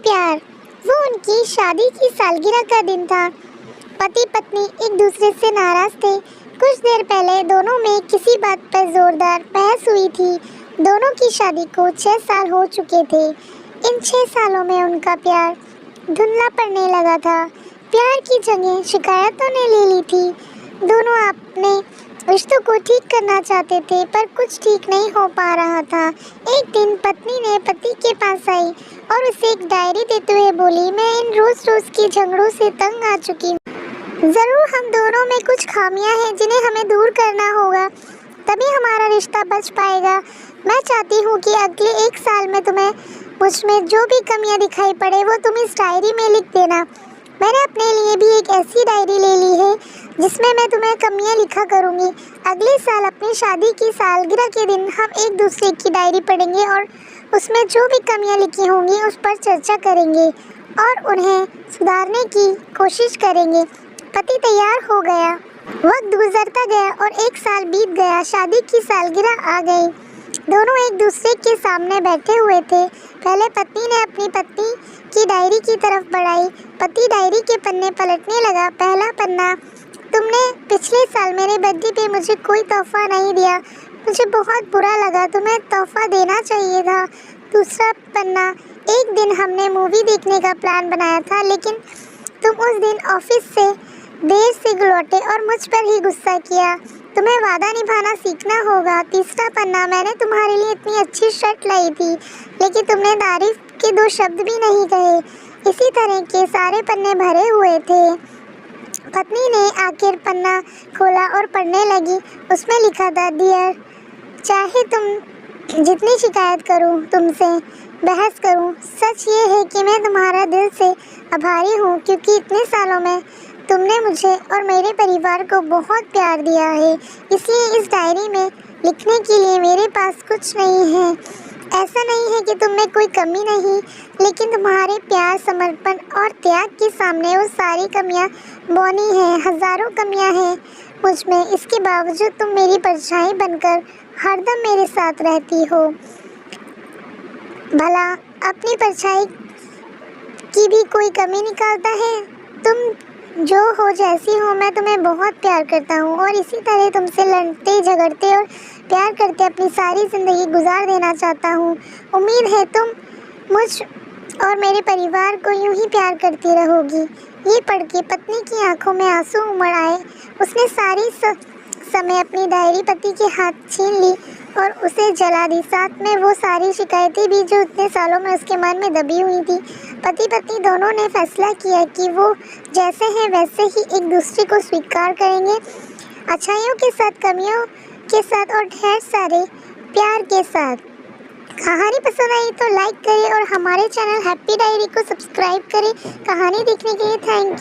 प्यार। वो उनकी शादी की सालगिरह का दिन था। पति पत्नी एक दूसरे से नाराज थे। कुछ देर पहले दोनों में किसी बात पर जोरदार बहस हुई थी। दोनों की शादी को 6 साल हो चुके थे। इन 6 सालों में उनका प्यार धुंधला पड़ने लगा था। प्यार की जगह शिकायतों ने ले ली थी। दोनों अपने रिश्तों को ठीक करना चाहते थे, पर कुछ ठीक नहीं हो पा रहा था। एक दिन पत्नी ने पति के पास आई और उसे एक डायरी देते हुए बोली, मैं इन रोज की झगड़ों से तंग आ चुकी हूँ। ज़रूर हम दोनों में कुछ खामियां हैं जिन्हें हमें दूर करना होगा, तभी हमारा रिश्ता बच पाएगा। मैं चाहती हूँ कि अगले 1 साल में तुम्हें मुझ में जो भी कमियां दिखाई पड़े वो तुम इस डायरी में लिख देना। मैंने अपने लिए भी एक ऐसी डायरी ले ली है जिसमें मैं तुम्हें कमियां लिखा करूँगी। अगले साल अपनी शादी की सालगिरह के दिन हम एक दूसरे की डायरी पढ़ेंगे और उसमें जो भी कमियां लिखी होंगी उस पर चर्चा करेंगे और उन्हें सुधारने की कोशिश करेंगे। पति तैयार हो गया। वक्त गुजरता गया और 1 साल बीत गया। शादी की सालगिरह आ गई। दोनों एक दूसरे के सामने बैठे हुए थे। पहले पत्नी ने अपनी पत्नी की डायरी की तरफ बढ़ाई। पति डायरी के पन्ने पलटने लगा। पहला पन्ना, तुमने पिछले साल मेरे बर्थडे पे मुझे कोई तोहफा नहीं दिया, मुझे बहुत बुरा लगा, तुम्हें तोहफा देना चाहिए था। दूसरा पन्ना, एक दिन हमने मूवी देखने का प्लान बनाया था, लेकिन तुम उस दिन ऑफिस से देर से लौटे और मुझ पर ही गुस्सा किया, तुम्हें वादा निभाना सीखना होगा। तीसरा पन्ना, मैंने तुम्हारे लिए इतनी अच्छी शर्ट लाई थी, लेकिन तुमने तारीफ के 2 शब्द भी नहीं कहे। इसी तरह के सारे पन्ने भरे हुए थे। पत्नी ने आखिर पन्ना खोला और पढ़ने लगी। उसमें लिखा था, डियर, चाहे तुम जितनी शिकायत करूं, तुमसे बहस करूं, सच ये है कि मैं तुम्हारा दिल से आभारी हूं, क्योंकि इतने सालों में तुमने मुझे और मेरे परिवार को बहुत प्यार दिया है। इसलिए इस डायरी में लिखने के लिए मेरे पास कुछ नहीं है। ऐसा नहीं है कि तुम में कोई कमी नहीं, लेकिन तुम्हारे प्यार, समर्पण और त्याग के सामने वो सारी कमियां बौनी हैं। हज़ारों कमियां हैं मुझ में, इसके बावजूद तुम मेरी परछाई बनकर हरदम मेरे साथ रहती हो। भला अपनी परछाई की भी कोई कमी निकालता है? तुम जो हो, जैसी हो, मैं तुम्हें बहुत प्यार करता हूँ और इसी तरह तुमसे लड़ते, झगड़ते और प्यार करते अपनी सारी ज़िंदगी गुजार देना चाहता हूँ। उम्मीद है तुम मुझ और मेरे परिवार को यूं ही प्यार करती रहोगी। ये पढ़ के पत्नी की आंखों में आंसू उमड़ आए। उसने सारी समय अपनी डायरी पति के हाथ छीन ली और उसे जला दी, साथ में वो सारी शिकायतें भी जो इतने सालों में उसके मन में दबी हुई थी। पति पत्नी दोनों ने फैसला किया कि वो जैसे हैं वैसे ही एक दूसरे को स्वीकार करेंगे, अच्छाइयों के साथ, कमियों के साथ और ढेर सारे प्यार के साथ। कहानी पसंद आई तो लाइक करें और हमारे चैनल हैप्पी डायरी को सब्सक्राइब करें। कहानी देखने के लिए थैंक यू।